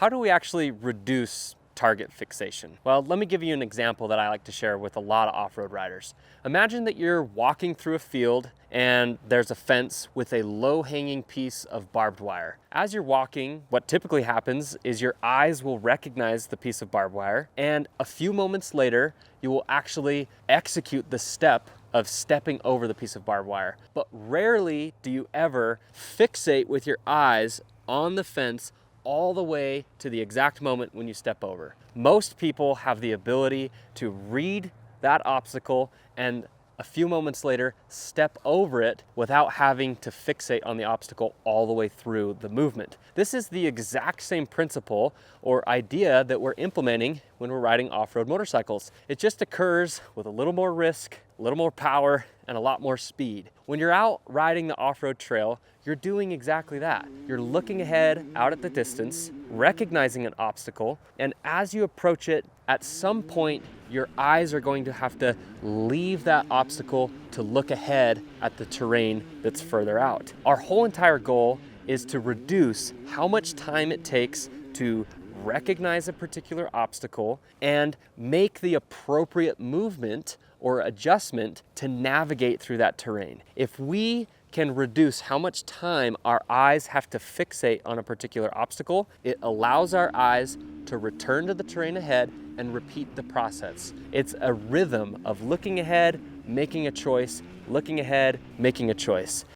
How do we actually reduce target fixation? Well, let me give you an example that I like to share with a lot of off-road riders. Imagine that you're walking through a field and there's a fence with a low-hanging piece of barbed wire. As you're walking, what typically happens is your eyes will recognize the piece of barbed wire, and a few moments later, you will actually execute the step of stepping over the piece of barbed wire. But rarely do you ever fixate with your eyes on the fence all the way to the exact moment when you step over. Most people have the ability to read that obstacle and a few moments later step over it without having to fixate on the obstacle all the way through the movement. This is the exact same principle or idea that we're implementing when we're riding off-road motorcycles. It just occurs with a little more risk, a little more power, and a lot more speed. When you're out riding the off-road trail, you're doing exactly that. You're looking ahead out at the distance, recognizing an obstacle, and as you approach it, at some point, your eyes are going to have to leave that obstacle to look ahead at the terrain that's further out. Our whole entire goal is to reduce how much time it takes to recognize a particular obstacle and make the appropriate movement or adjustment to navigate through that terrain. If we can reduce how much time our eyes have to fixate on a particular obstacle, it allows our eyes to return to the terrain ahead and repeat the process. It's a rhythm of looking ahead, making a choice, looking ahead, making a choice.